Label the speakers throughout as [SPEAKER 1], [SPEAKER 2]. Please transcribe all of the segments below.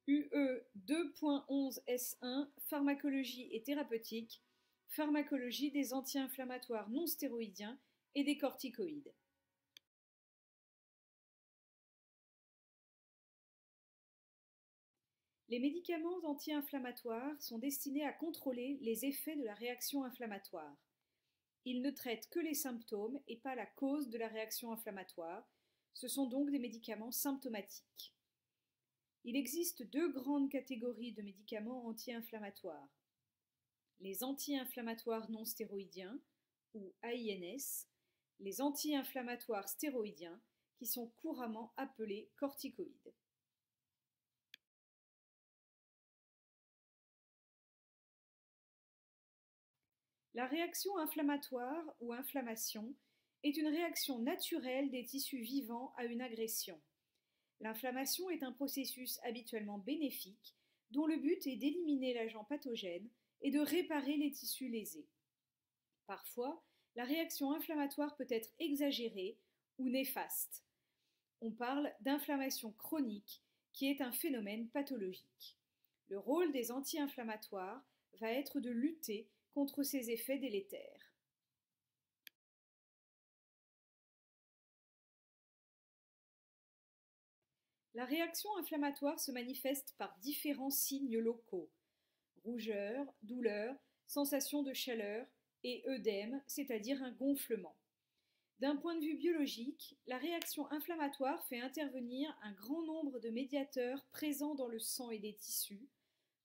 [SPEAKER 1] UE 2.11S1 Pharmacologie et thérapeutique, pharmacologie des anti-inflammatoires non stéroïdiens et des corticoïdes. Les médicaments anti-inflammatoires sont destinés à contrôler les effets de la réaction inflammatoire. Ils ne traitent que les symptômes et pas la cause de la réaction inflammatoire. Ce sont donc des médicaments symptomatiques. Il existe deux grandes catégories de médicaments anti-inflammatoires. Les anti-inflammatoires non stéroïdiens, ou AINS, les anti-inflammatoires stéroïdiens, qui sont couramment appelés corticoïdes. La réaction inflammatoire ou inflammation est une réaction naturelle des tissus vivants à une agression. L'inflammation est un processus habituellement bénéfique dont le but est d'éliminer l'agent pathogène et de réparer les tissus lésés. Parfois, la réaction inflammatoire peut être exagérée ou néfaste. On parle d'inflammation chronique qui est un phénomène pathologique. Le rôle des anti-inflammatoires va être de lutter contre ces effets délétères. La réaction inflammatoire se manifeste par différents signes locaux: rougeur, douleur, sensation de chaleur et œdème, c'est-à-dire un gonflement. D'un point de vue biologique, la réaction inflammatoire fait intervenir un grand nombre de médiateurs présents dans le sang et les tissus,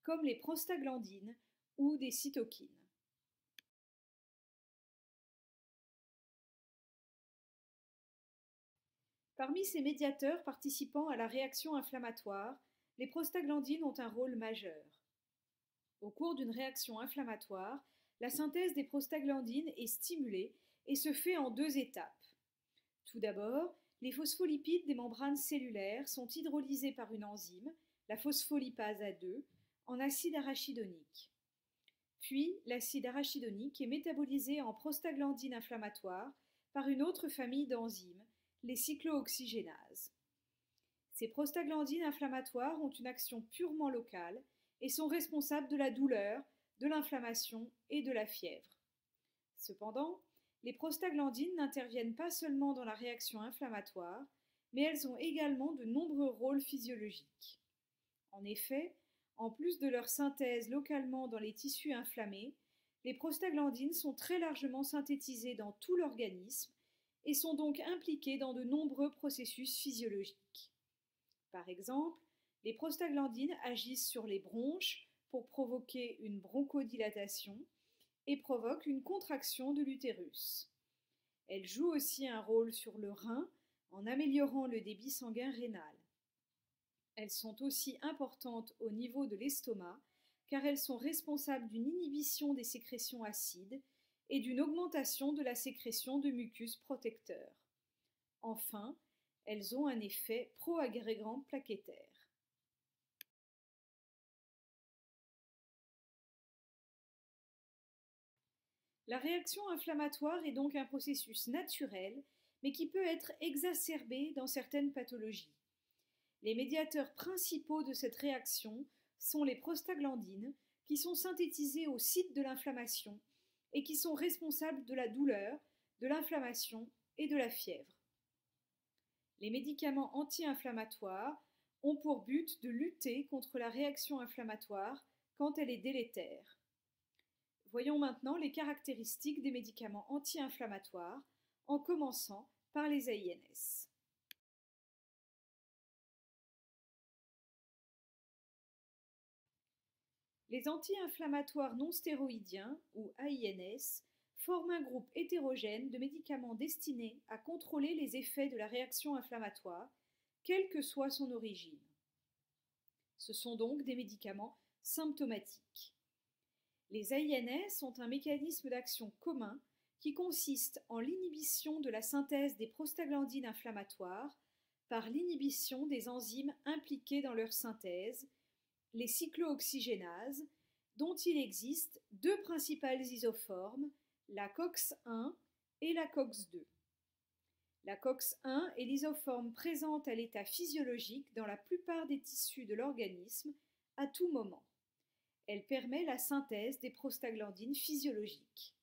[SPEAKER 1] comme les prostaglandines ou des cytokines. Parmi ces médiateurs participant à la réaction inflammatoire, les prostaglandines ont un rôle majeur. Au cours d'une réaction inflammatoire, la synthèse des prostaglandines est stimulée et se fait en deux étapes. Tout d'abord, les phospholipides des membranes cellulaires sont hydrolysés par une enzyme, la phospholipase A2, en acide arachidonique. Puis, l'acide arachidonique est métabolisé en prostaglandines inflammatoires par une autre famille d'enzymes, les cyclooxygénases. Ces prostaglandines inflammatoires ont une action purement locale et sont responsables de la douleur, de l'inflammation et de la fièvre. Cependant, les prostaglandines n'interviennent pas seulement dans la réaction inflammatoire, mais elles ont également de nombreux rôles physiologiques. En effet, en plus de leur synthèse localement dans les tissus inflammés, les prostaglandines sont très largement synthétisées dans tout l'organisme et sont donc impliquées dans de nombreux processus physiologiques. Par exemple, les prostaglandines agissent sur les bronches pour provoquer une bronchodilatation et provoquent une contraction de l'utérus. Elles jouent aussi un rôle sur le rein en améliorant le débit sanguin rénal. Elles sont aussi importantes au niveau de l'estomac car elles sont responsables d'une inhibition des sécrétions acides et d'une augmentation de la sécrétion de mucus protecteur. Enfin, elles ont un effet pro-agrégant plaquettaire. La réaction inflammatoire est donc un processus naturel, mais qui peut être exacerbé dans certaines pathologies. Les médiateurs principaux de cette réaction sont les prostaglandines, qui sont synthétisées au site de l'inflammation et qui sont responsables de la douleur, de l'inflammation et de la fièvre. Les médicaments anti-inflammatoires ont pour but de lutter contre la réaction inflammatoire quand elle est délétère. Voyons maintenant les caractéristiques des médicaments anti-inflammatoires, en commençant par les AINS. Les anti-inflammatoires non stéroïdiens, ou AINS, forment un groupe hétérogène de médicaments destinés à contrôler les effets de la réaction inflammatoire, quelle que soit son origine. Ce sont donc des médicaments symptomatiques. Les AINS ont un mécanisme d'action commun qui consiste en l'inhibition de la synthèse des prostaglandines inflammatoires par l'inhibition des enzymes impliquées dans leur synthèse, les cyclooxygénases, dont il existe deux principales isoformes, la COX-1 et la COX-2. La COX-1 est l'isoforme présente à l'état physiologique dans la plupart des tissus de l'organisme à tout moment. Elle permet la synthèse des prostaglandines physiologiques.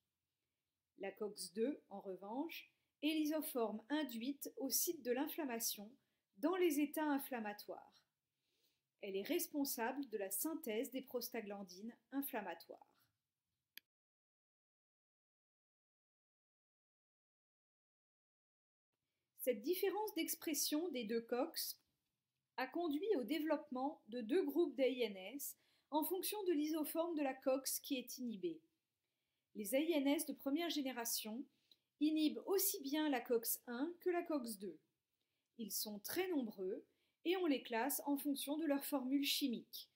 [SPEAKER 1] La COX-2, en revanche, est l'isoforme induite au site de l'inflammation dans les états inflammatoires. Elle est responsable de la synthèse des prostaglandines inflammatoires. Cette différence d'expression des deux COX a conduit au développement de deux groupes d'AINS en fonction de l'isoforme de la COX qui est inhibée. Les AINS de première génération inhibent aussi bien la COX-1 que la COX-2. Ils sont très nombreux et on les classe en fonction de leur formule chimique.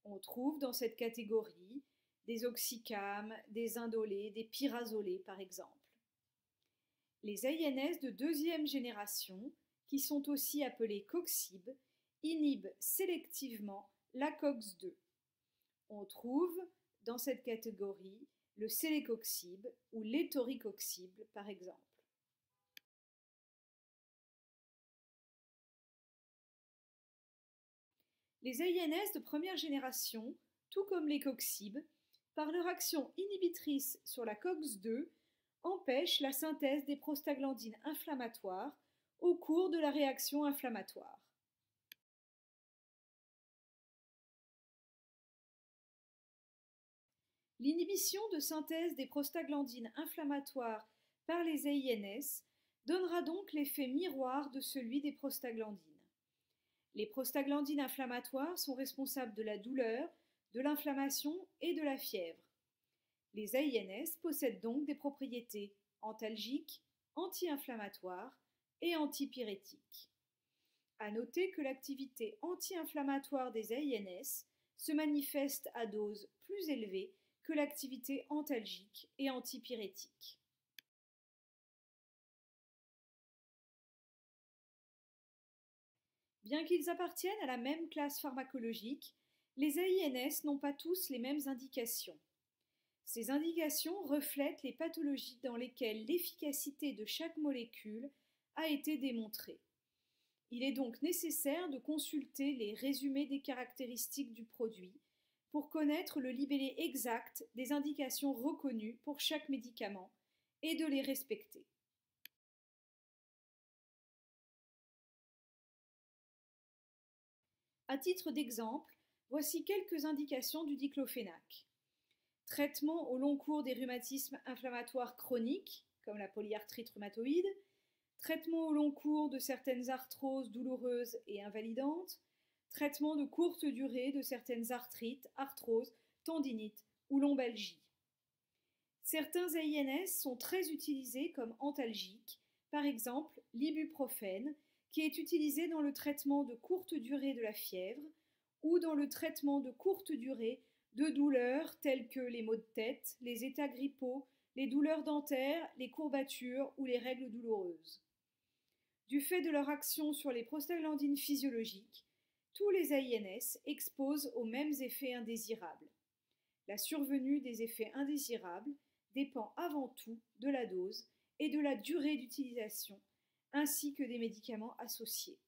[SPEAKER 1] On trouve dans cette catégorie des oxycames, des indolés, des pyrazolés par exemple. Les AINS de deuxième génération, qui sont aussi appelés coxib, inhibent sélectivement la COX-2. On trouve dans cette catégorie le celecoxib ou l'étoricoxib par exemple. Les AINS de première génération, tout comme les coxib, par leur action inhibitrice sur la COX-2, empêchent la synthèse des prostaglandines inflammatoires au cours de la réaction inflammatoire. L'inhibition de synthèse des prostaglandines inflammatoires par les AINS donnera donc l'effet miroir de celui des prostaglandines. Les prostaglandines inflammatoires sont responsables de la douleur, de l'inflammation et de la fièvre. Les AINS possèdent donc des propriétés antalgiques, anti-inflammatoires et antipyrétiques. À noter que l'activité anti-inflammatoire des AINS se manifeste à doses plus élevées que l'activité antalgique et antipyrétique. Bien qu'ils appartiennent à la même classe pharmacologique, les AINS n'ont pas tous les mêmes indications. Ces indications reflètent les pathologies dans lesquelles l'efficacité de chaque molécule a été démontrée. Il est donc nécessaire de consulter les résumés des caractéristiques du produit pour connaître le libellé exact des indications reconnues pour chaque médicament et de les respecter. À titre d'exemple, voici quelques indications du diclofénac. Traitement au long cours des rhumatismes inflammatoires chroniques, comme la polyarthrite rhumatoïde, traitement au long cours de certaines arthroses douloureuses et invalidantes, traitement de courte durée de certaines arthrites, arthroses, tendinites ou lombalgies. Certains AINS sont très utilisés comme antalgiques, par exemple l'ibuprofène, qui est utilisé dans le traitement de courte durée de la fièvre ou dans le traitement de courte durée de douleurs telles que les maux de tête, les états grippaux, les douleurs dentaires, les courbatures ou les règles douloureuses. Du fait de leur action sur les prostaglandines physiologiques, tous les AINS exposent aux mêmes effets indésirables. La survenue des effets indésirables dépend avant tout de la dose et de la durée d'utilisation, ainsi que des médicaments associés.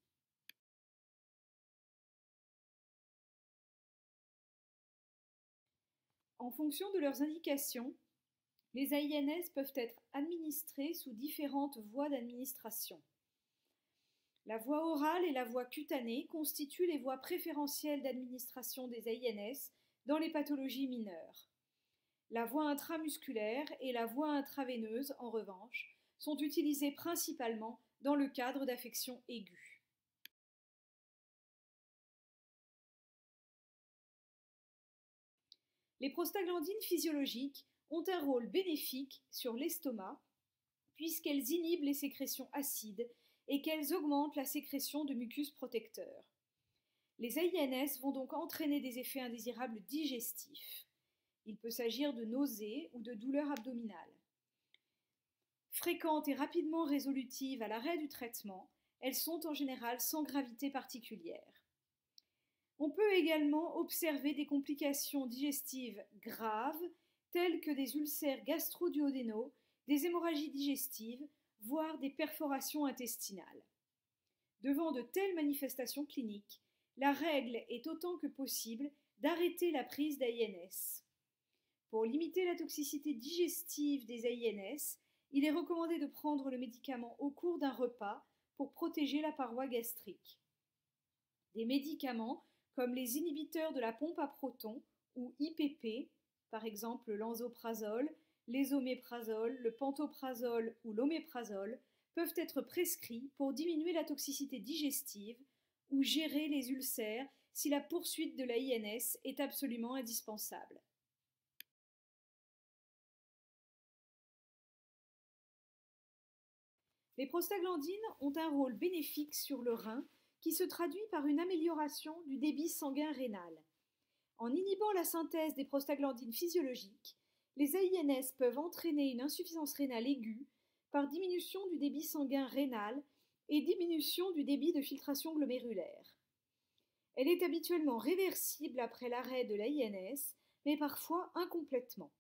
[SPEAKER 1] En fonction de leurs indications, les AINS peuvent être administrés sous différentes voies d'administration. La voie orale et la voie cutanée constituent les voies préférentielles d'administration des AINS dans les pathologies mineures. La voie intramusculaire et la voie intraveineuse, en revanche, sont utilisées principalement dans le cadre d'affections aiguës. Les prostaglandines physiologiques ont un rôle bénéfique sur l'estomac puisqu'elles inhibent les sécrétions acides et qu'elles augmentent la sécrétion de mucus protecteur. Les AINS vont donc entraîner des effets indésirables digestifs. Il peut s'agir de nausées ou de douleurs abdominales. Fréquentes et rapidement résolutives à l'arrêt du traitement, elles sont en général sans gravité particulière. On peut également observer des complications digestives graves, telles que des ulcères gastro-duodénaux, des hémorragies digestives, voire des perforations intestinales. Devant de telles manifestations cliniques, la règle est autant que possible d'arrêter la prise d'AINS. Pour limiter la toxicité digestive des AINS, il est recommandé de prendre le médicament au cours d'un repas pour protéger la paroi gastrique. Des médicaments comme les inhibiteurs de la pompe à protons ou IPP, par exemple l'enzoprazole, l'esoméprazole, le pantoprazole ou l'oméprazole, peuvent être prescrits pour diminuer la toxicité digestive ou gérer les ulcères si la poursuite de l'AINS est absolument indispensable. Les prostaglandines ont un rôle bénéfique sur le rein qui se traduit par une amélioration du débit sanguin rénal. En inhibant la synthèse des prostaglandines physiologiques, les AINS peuvent entraîner une insuffisance rénale aiguë par diminution du débit sanguin rénal et diminution du débit de filtration glomérulaire. Elle est habituellement réversible après l'arrêt de l'AINS, mais parfois incomplètement.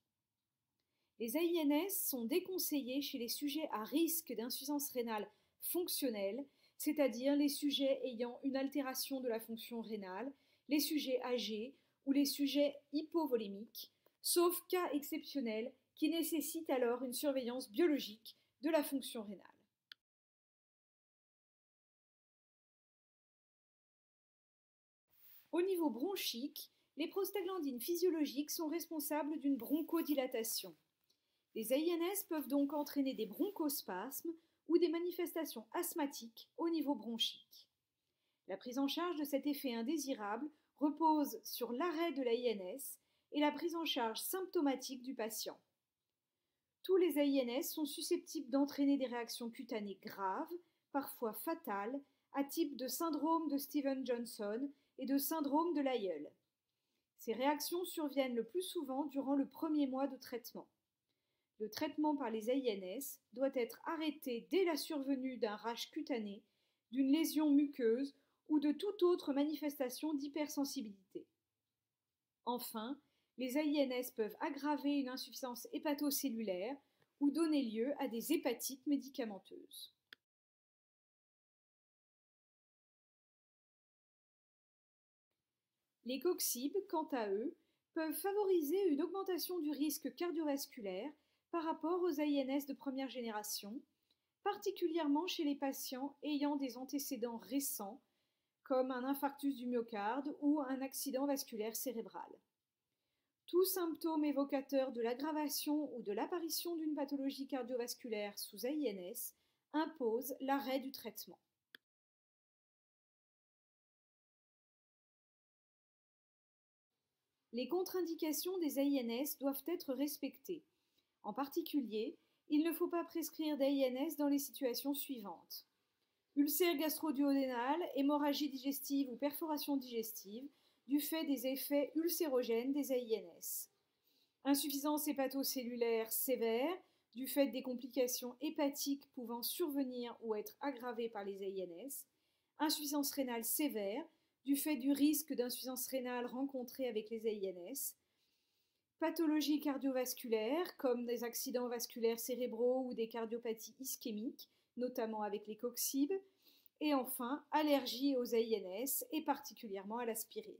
[SPEAKER 1] Les AINS sont déconseillés chez les sujets à risque d'insuffisance rénale fonctionnelle, c'est-à-dire les sujets ayant une altération de la fonction rénale, les sujets âgés ou les sujets hypovolémiques, sauf cas exceptionnels qui nécessitent alors une surveillance biologique de la fonction rénale. Au niveau bronchique, les prostaglandines physiologiques sont responsables d'une bronchodilatation. Les AINS peuvent donc entraîner des bronchospasmes ou des manifestations asthmatiques au niveau bronchique. La prise en charge de cet effet indésirable repose sur l'arrêt de l'AINS et la prise en charge symptomatique du patient. Tous les AINS sont susceptibles d'entraîner des réactions cutanées graves, parfois fatales, à type de syndrome de Stevens-Johnson et de syndrome de Lyell. Ces réactions surviennent le plus souvent durant le premier mois de traitement. Le traitement par les AINS doit être arrêté dès la survenue d'un rash cutané, d'une lésion muqueuse ou de toute autre manifestation d'hypersensibilité. Enfin, les AINS peuvent aggraver une insuffisance hépatocellulaire ou donner lieu à des hépatites médicamenteuses. Les coxibes, quant à eux, peuvent favoriser une augmentation du risque cardiovasculaire par rapport aux AINS de première génération, particulièrement chez les patients ayant des antécédents récents, comme un infarctus du myocarde ou un accident vasculaire cérébral. Tout symptôme évocateur de l'aggravation ou de l'apparition d'une pathologie cardiovasculaire sous AINS impose l'arrêt du traitement. Les contre-indications des AINS doivent être respectées. En particulier, il ne faut pas prescrire d'AINS dans les situations suivantes: ulcère gastro-duodénal, hémorragie digestive ou perforation digestive du fait des effets ulcérogènes des AINS, insuffisance hépatocellulaire sévère du fait des complications hépatiques pouvant survenir ou être aggravées par les AINS, insuffisance rénale sévère du fait du risque d'insuffisance rénale rencontré avec les AINS, pathologies cardiovasculaires comme des accidents vasculaires cérébraux ou des cardiopathies ischémiques, notamment avec les coxibes, et enfin allergie aux AINS et particulièrement à l'aspirine.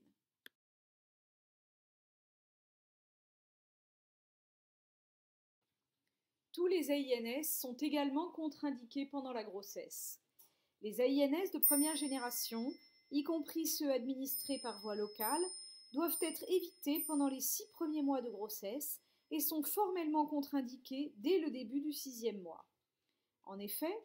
[SPEAKER 1] Tous les AINS sont également contre-indiqués pendant la grossesse. Les AINS de première génération, y compris ceux administrés par voie locale, doivent être évités pendant les 6 premiers mois de grossesse et sont formellement contre-indiqués dès le début du 6e mois. En effet,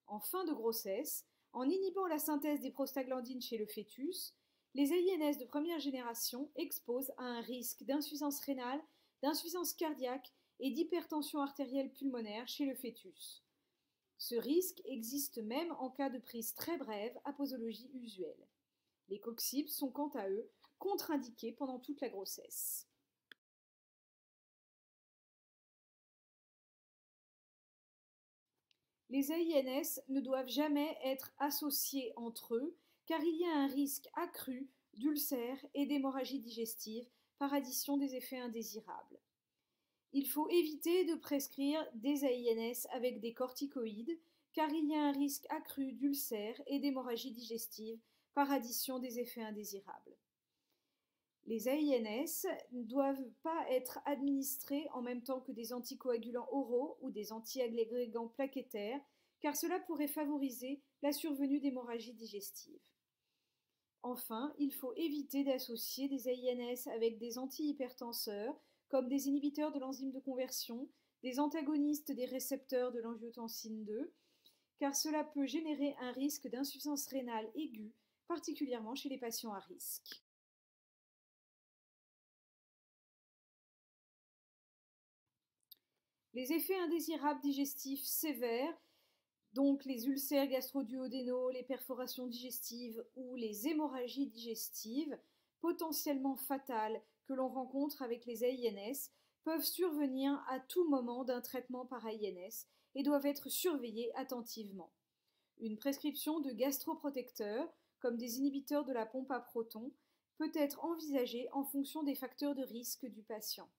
[SPEAKER 1] en fin de grossesse, en inhibant la synthèse des prostaglandines chez le fœtus, les AINS de première génération exposent à un risque d'insuffisance rénale, d'insuffisance cardiaque et d'hypertension artérielle pulmonaire chez le fœtus. Ce risque existe même en cas de prise très brève à posologie usuelle. Les coxibes sont quant à eux contre-indiqués pendant toute la grossesse. Les AINS ne doivent jamais être associés entre eux car il y a un risque accru d'ulcères et d'hémorragie digestive par addition des effets indésirables. Il faut éviter de prescrire des AINS avec des corticoïdes car il y a un risque accru d'ulcères et d'hémorragie digestive par addition des effets indésirables. Les AINS ne doivent pas être administrés en même temps que des anticoagulants oraux ou des antiagrégants plaquettaires, car cela pourrait favoriser la survenue d'hémorragie digestive. Enfin, il faut éviter d'associer des AINS avec des antihypertenseurs, comme des inhibiteurs de l'enzyme de conversion, des antagonistes des récepteurs de l'angiotensine 2, car cela peut générer un risque d'insuffisance rénale aiguë, particulièrement chez les patients à risque. Les effets indésirables digestifs sévères, donc les ulcères gastro-duodénaux, les perforations digestives ou les hémorragies digestives, potentiellement fatales que l'on rencontre avec les AINS, peuvent survenir à tout moment d'un traitement par AINS et doivent être surveillés attentivement. Une prescription de gastroprotecteurs, comme des inhibiteurs de la pompe à protons, peut être envisagée en fonction des facteurs de risque du patient.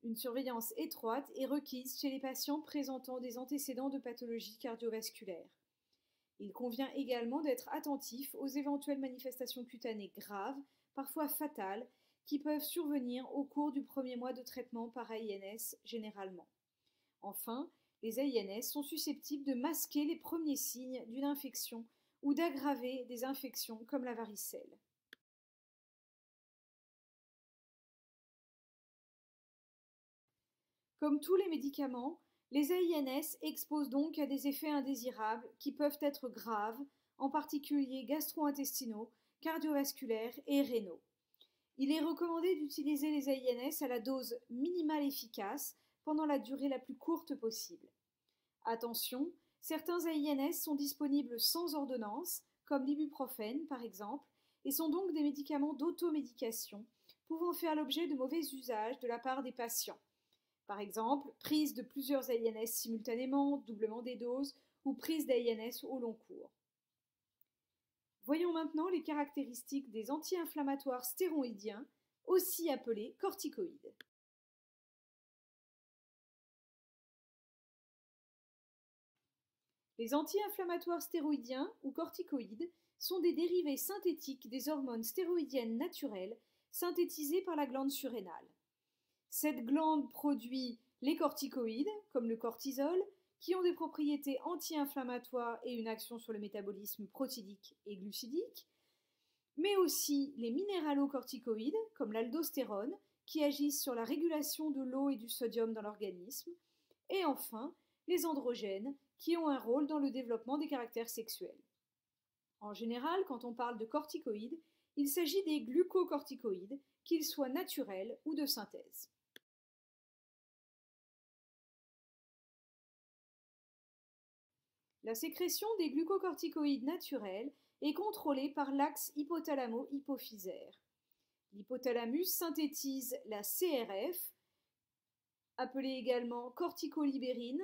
[SPEAKER 1] Une surveillance étroite est requise chez les patients présentant des antécédents de pathologie cardiovasculaire. Il convient également d'être attentif aux éventuelles manifestations cutanées graves, parfois fatales, qui peuvent survenir au cours du premier mois de traitement par AINS généralement. Enfin, les AINS sont susceptibles de masquer les premiers signes d'une infection ou d'aggraver des infections comme la varicelle. Comme tous les médicaments, les AINS exposent donc à des effets indésirables qui peuvent être graves, en particulier gastro-intestinaux, cardiovasculaires et rénaux. Il est recommandé d'utiliser les AINS à la dose minimale efficace pendant la durée la plus courte possible. Attention, certains AINS sont disponibles sans ordonnance, comme l'ibuprofène par exemple, et sont donc des médicaments d'automédication, pouvant faire l'objet de mauvais usages de la part des patients. Par exemple, prise de plusieurs AINS simultanément, doublement des doses, ou prise d'AINS au long cours. Voyons maintenant les caractéristiques des anti-inflammatoires stéroïdiens, aussi appelés corticoïdes. Les anti-inflammatoires stéroïdiens ou corticoïdes sont des dérivés synthétiques des hormones stéroïdiennes naturelles synthétisées par la glande surrénale. Cette glande produit les corticoïdes, comme le cortisol, qui ont des propriétés anti-inflammatoires et une action sur le métabolisme protidique et glucidique, mais aussi les minéralocorticoïdes, comme l'aldostérone, qui agissent sur la régulation de l'eau et du sodium dans l'organisme, et enfin les androgènes, qui ont un rôle dans le développement des caractères sexuels. En général, quand on parle de corticoïdes, il s'agit des glucocorticoïdes, qu'ils soient naturels ou de synthèse. La sécrétion des glucocorticoïdes naturels est contrôlée par l'axe hypothalamo-hypophysaire. L'hypothalamus synthétise la CRF, appelée également corticolibérine,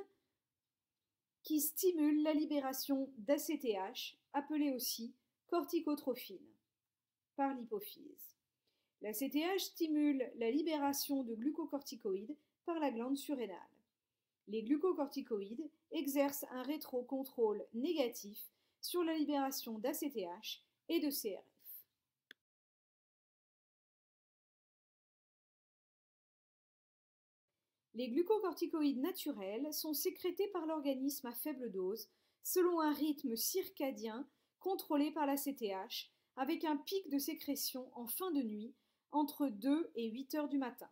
[SPEAKER 1] qui stimule la libération d'ACTH, appelée aussi corticotrophine, par l'hypophyse. L'ACTH stimule la libération de glucocorticoïdes par la glande surrénale. Les glucocorticoïdes exercent un rétrocontrôle négatif sur la libération d'ACTH et de CRF. Les glucocorticoïdes naturels sont sécrétés par l'organisme à faible dose, selon un rythme circadien contrôlé par l'ACTH, avec un pic de sécrétion en fin de nuit, entre 2 et 8 heures du matin.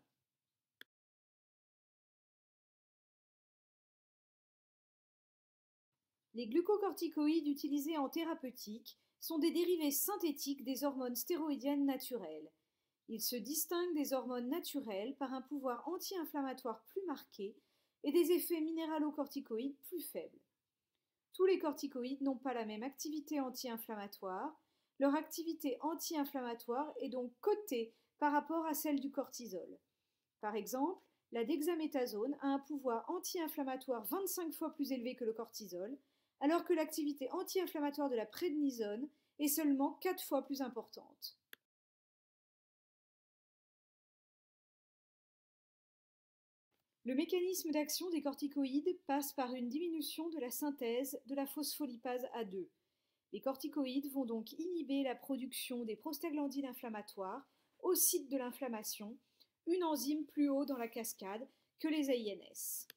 [SPEAKER 1] Les glucocorticoïdes utilisés en thérapeutique sont des dérivés synthétiques des hormones stéroïdiennes naturelles. Ils se distinguent des hormones naturelles par un pouvoir anti-inflammatoire plus marqué et des effets minéralocorticoïdes plus faibles. Tous les corticoïdes n'ont pas la même activité anti-inflammatoire. Leur activité anti-inflammatoire est donc cotée par rapport à celle du cortisol. Par exemple, la dexaméthasone a un pouvoir anti-inflammatoire 25 fois plus élevé que le cortisol, alors que l'activité anti-inflammatoire de la prédnisone est seulement 4 fois plus importante. Le mécanisme d'action des corticoïdes passe par une diminution de la synthèse de la phospholipase A2. Les corticoïdes vont donc inhiber la production des prostaglandines inflammatoires au site de l'inflammation, une enzyme plus haut dans la cascade que les AINS.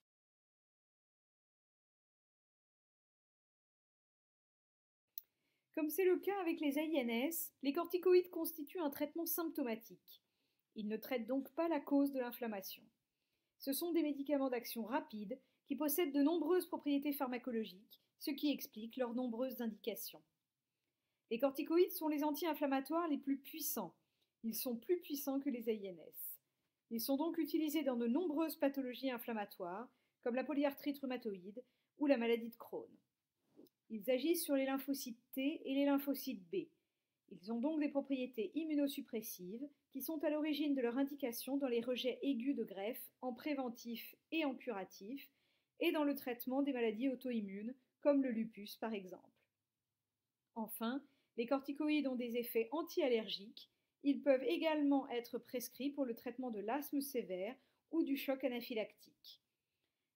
[SPEAKER 1] Comme c'est le cas avec les AINS, les corticoïdes constituent un traitement symptomatique. Ils ne traitent donc pas la cause de l'inflammation. Ce sont des médicaments d'action rapide qui possèdent de nombreuses propriétés pharmacologiques, ce qui explique leurs nombreuses indications. Les corticoïdes sont les anti-inflammatoires les plus puissants. Ils sont plus puissants que les AINS. Ils sont donc utilisés dans de nombreuses pathologies inflammatoires, comme la polyarthrite rhumatoïde ou la maladie de Crohn. Ils agissent sur les lymphocytes T et les lymphocytes B. Ils ont donc des propriétés immunosuppressives qui sont à l'origine de leur indication dans les rejets aigus de greffe, en préventif et en curatif, et dans le traitement des maladies auto-immunes, comme le lupus par exemple. Enfin, les corticoïdes ont des effets anti-allergiques. Ils peuvent également être prescrits pour le traitement de l'asthme sévère ou du choc anaphylactique.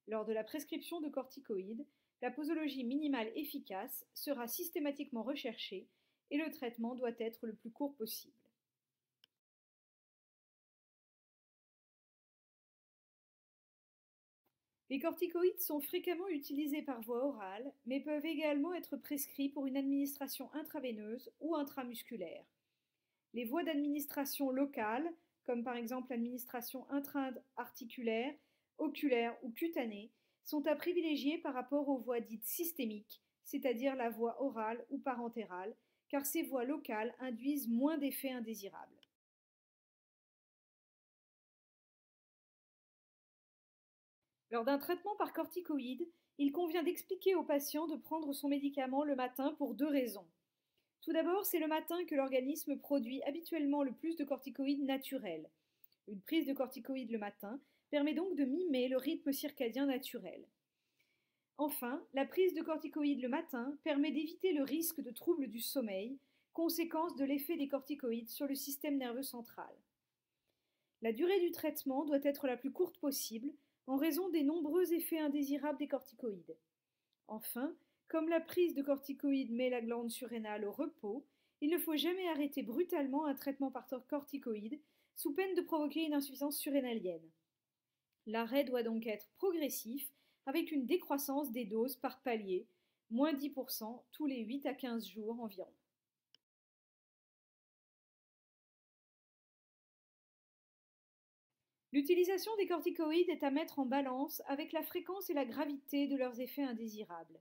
[SPEAKER 1] Lors de la prescription de corticoïdes, la posologie minimale efficace sera systématiquement recherchée et le traitement doit être le plus court possible. Les corticoïdes sont fréquemment utilisés par voie orale, mais peuvent également être prescrits pour une administration intraveineuse ou intramusculaire. Les voies d'administration locales, comme par exemple l'administration intra-articulaire, oculaire ou cutanée, sont à privilégier par rapport aux voies dites systémiques, c'est-à-dire la voie orale ou parentérale, car ces voies locales induisent moins d'effets indésirables. Lors d'un traitement par corticoïdes, il convient d'expliquer au patient de prendre son médicament le matin pour deux raisons. Tout d'abord, c'est le matin que l'organisme produit habituellement le plus de corticoïdes naturels. Une prise de corticoïdes le matin permet donc de mimer le rythme circadien naturel. Enfin, la prise de corticoïdes le matin permet d'éviter le risque de troubles du sommeil, conséquence de l'effet des corticoïdes sur le système nerveux central. La durée du traitement doit être la plus courte possible en raison des nombreux effets indésirables des corticoïdes. Enfin, comme la prise de corticoïdes met la glande surrénale au repos, il ne faut jamais arrêter brutalement un traitement par corticoïdes sous peine de provoquer une insuffisance surrénalienne. L'arrêt doit donc être progressif avec une décroissance des doses par palier, moins 10% tous les 8 à 15 jours environ. L'utilisation des corticoïdes est à mettre en balance avec la fréquence et la gravité de leurs effets indésirables.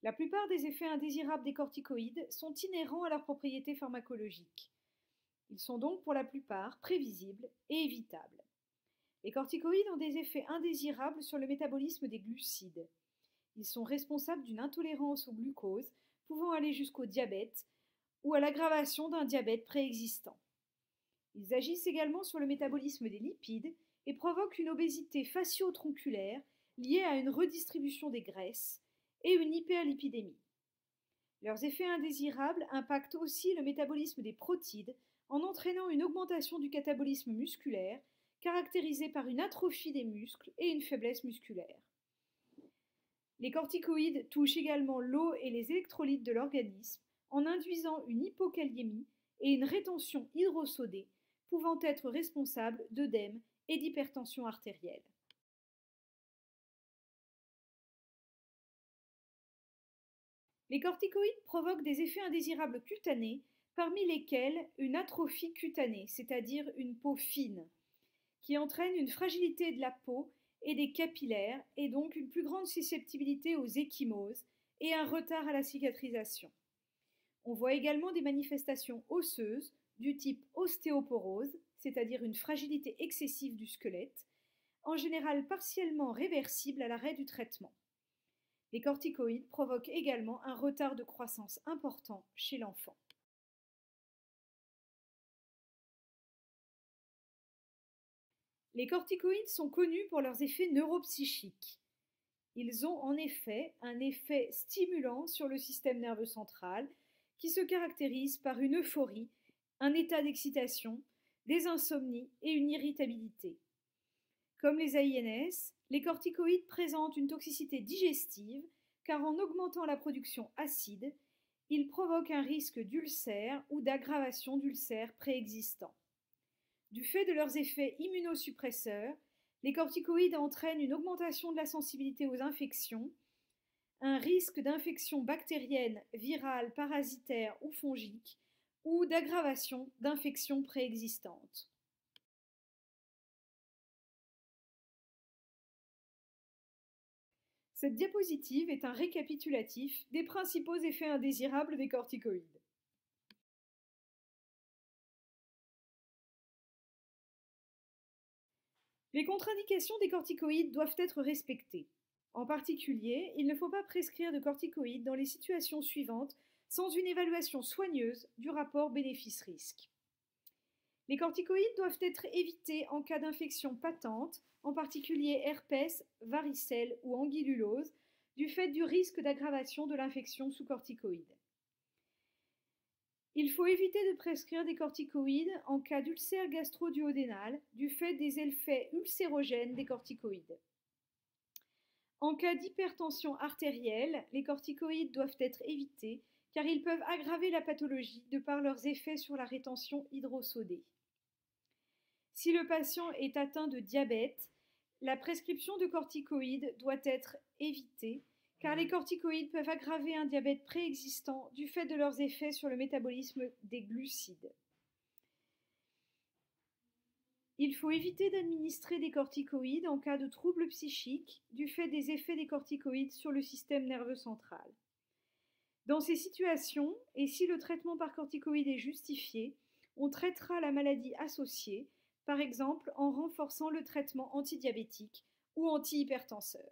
[SPEAKER 1] La plupart des effets indésirables des corticoïdes sont inhérents à leurs propriétés pharmacologiques. Ils sont donc pour la plupart prévisibles et évitables. Les corticoïdes ont des effets indésirables sur le métabolisme des glucides. Ils sont responsables d'une intolérance au glucose, pouvant aller jusqu'au diabète ou à l'aggravation d'un diabète préexistant. Ils agissent également sur le métabolisme des lipides et provoquent une obésité facio-tronculaire liée à une redistribution des graisses et une hyperlipidémie. Leurs effets indésirables impactent aussi le métabolisme des protides en entraînant une augmentation du catabolisme musculaire caractérisée par une atrophie des muscles et une faiblesse musculaire. Les corticoïdes touchent également l'eau et les électrolytes de l'organisme en induisant une hypokaliémie et une rétention hydrosodée pouvant être responsables d'œdème et d'hypertension artérielle. Les corticoïdes provoquent des effets indésirables cutanés, parmi lesquels une atrophie cutanée, c'est-à-dire une peau fine, qui entraîne une fragilité de la peau et des capillaires et donc une plus grande susceptibilité aux ecchymoses et un retard à la cicatrisation. On voit également des manifestations osseuses du type ostéoporose, c'est-à-dire une fragilité excessive du squelette, en général partiellement réversible à l'arrêt du traitement. Les corticoïdes provoquent également un retard de croissance important chez l'enfant. Les corticoïdes sont connus pour leurs effets neuropsychiques. Ils ont en effet un effet stimulant sur le système nerveux central qui se caractérise par une euphorie, un état d'excitation, des insomnies et une irritabilité. Comme les AINS, les corticoïdes présentent une toxicité digestive car en augmentant la production acide, ils provoquent un risque d'ulcère ou d'aggravation d'ulcères préexistants. Du fait de leurs effets immunosuppresseurs, les corticoïdes entraînent une augmentation de la sensibilité aux infections, un risque d'infection bactérienne, virale, parasitaire ou fongique, ou d'aggravation d'infections préexistantes. Cette diapositive est un récapitulatif des principaux effets indésirables des corticoïdes. Les contre-indications des corticoïdes doivent être respectées. En particulier, il ne faut pas prescrire de corticoïdes dans les situations suivantes sans une évaluation soigneuse du rapport bénéfice-risque. Les corticoïdes doivent être évités en cas d'infection patente, en particulier herpès, varicelle ou anguillulose, du fait du risque d'aggravation de l'infection sous corticoïdes. Il faut éviter de prescrire des corticoïdes en cas d'ulcère gastro-duodénal du fait des effets ulcérogènes des corticoïdes. En cas d'hypertension artérielle, les corticoïdes doivent être évités car ils peuvent aggraver la pathologie de par leurs effets sur la rétention hydrosodée. Si le patient est atteint de diabète, la prescription de corticoïdes doit être évitée car les corticoïdes peuvent aggraver un diabète préexistant du fait de leurs effets sur le métabolisme des glucides. Il faut éviter d'administrer des corticoïdes en cas de troubles psychiques du fait des effets des corticoïdes sur le système nerveux central. Dans ces situations, et si le traitement par corticoïdes est justifié, on traitera la maladie associée, par exemple en renforçant le traitement antidiabétique ou antihypertenseur.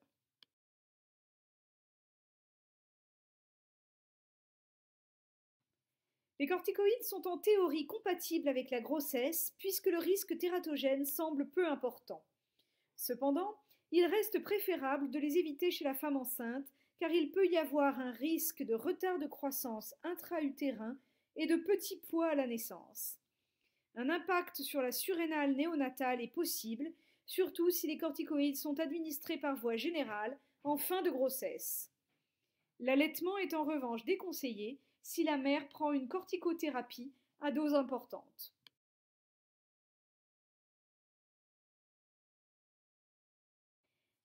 [SPEAKER 1] Les corticoïdes sont en théorie compatibles avec la grossesse puisque le risque tératogène semble peu important. Cependant, il reste préférable de les éviter chez la femme enceinte car il peut y avoir un risque de retard de croissance intra-utérin et de petits poids à la naissance. Un impact sur la surrénale néonatale est possible, surtout si les corticoïdes sont administrés par voie générale en fin de grossesse. L'allaitement est en revanche déconseillé si la mère prend une corticothérapie à dose importante.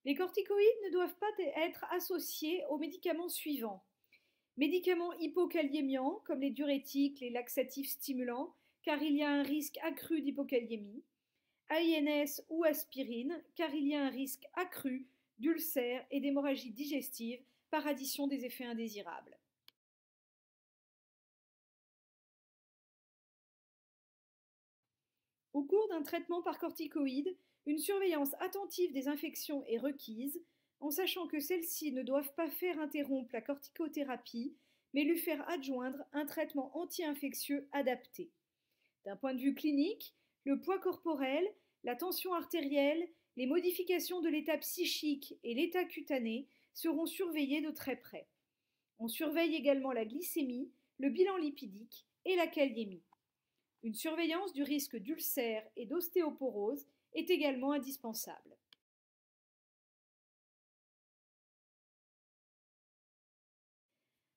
[SPEAKER 1] Les corticoïdes ne doivent pas être associés aux médicaments suivants. Médicaments hypokaliémiants comme les diurétiques, les laxatifs stimulants, car il y a un risque accru d'hypokaliémie, AINS ou aspirine, car il y a un risque accru d'ulcère et d'hémorragie digestive par addition des effets indésirables. Au cours d'un traitement par corticoïdes, une surveillance attentive des infections est requise, en sachant que celles-ci ne doivent pas faire interrompre la corticothérapie, mais lui faire adjoindre un traitement anti-infectieux adapté. D'un point de vue clinique, le poids corporel, la tension artérielle, les modifications de l'état psychique et l'état cutané seront surveillés de très près. On surveille également la glycémie, le bilan lipidique et la kaliémie. Une surveillance du risque d'ulcère et d'ostéoporose est également indispensable.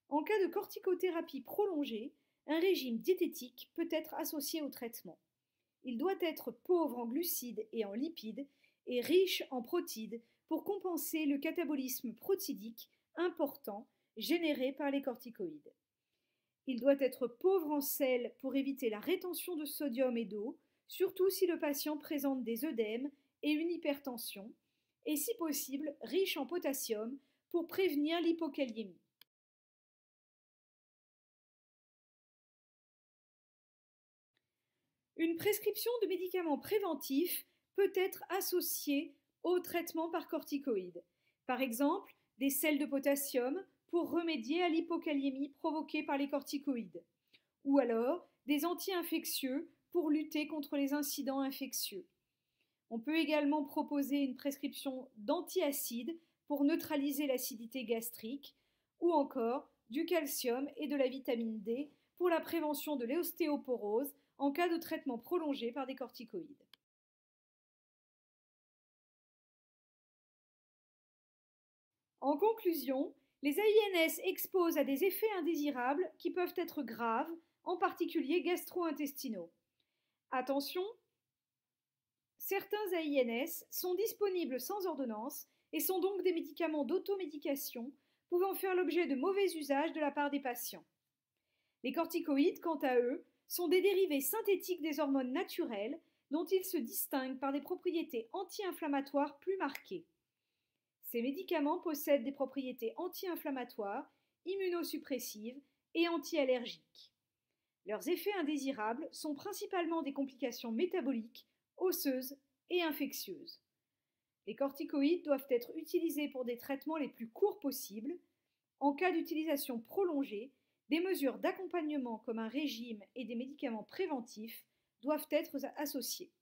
[SPEAKER 1] En cas de corticothérapie prolongée, un régime diététique peut être associé au traitement. Il doit être pauvre en glucides et en lipides et riche en protides pour compenser le catabolisme protidique important généré par les corticoïdes. Il doit être pauvre en sel pour éviter la rétention de sodium et d'eau, surtout si le patient présente des œdèmes et une hypertension, et si possible riche en potassium pour prévenir l'hypokaliémie. Une prescription de médicaments préventifs peut être associée au traitement par corticoïdes. Par exemple, des sels de potassium pour remédier à l'hypokaliémie provoquée par les corticoïdes, ou alors des anti-infectieux pour lutter contre les incidents infectieux. On peut également proposer une prescription d'antiacides pour neutraliser l'acidité gastrique, ou encore du calcium et de la vitamine D pour la prévention de l'ostéoporose en cas de traitement prolongé par des corticoïdes. En conclusion, les AINS exposent à des effets indésirables qui peuvent être graves, en particulier gastro-intestinaux. Attention, certains AINS sont disponibles sans ordonnance et sont donc des médicaments d'automédication pouvant faire l'objet de mauvais usages de la part des patients. Les corticoïdes, quant à eux, sont des dérivés synthétiques des hormones naturelles dont ils se distinguent par des propriétés anti-inflammatoires plus marquées. Ces médicaments possèdent des propriétés anti-inflammatoires, immunosuppressives et anti-allergiques. Leurs effets indésirables sont principalement des complications métaboliques, osseuses et infectieuses. Les corticoïdes doivent être utilisés pour des traitements les plus courts possibles. En cas d'utilisation prolongée, des mesures d'accompagnement comme un régime et des médicaments préventifs doivent être associés.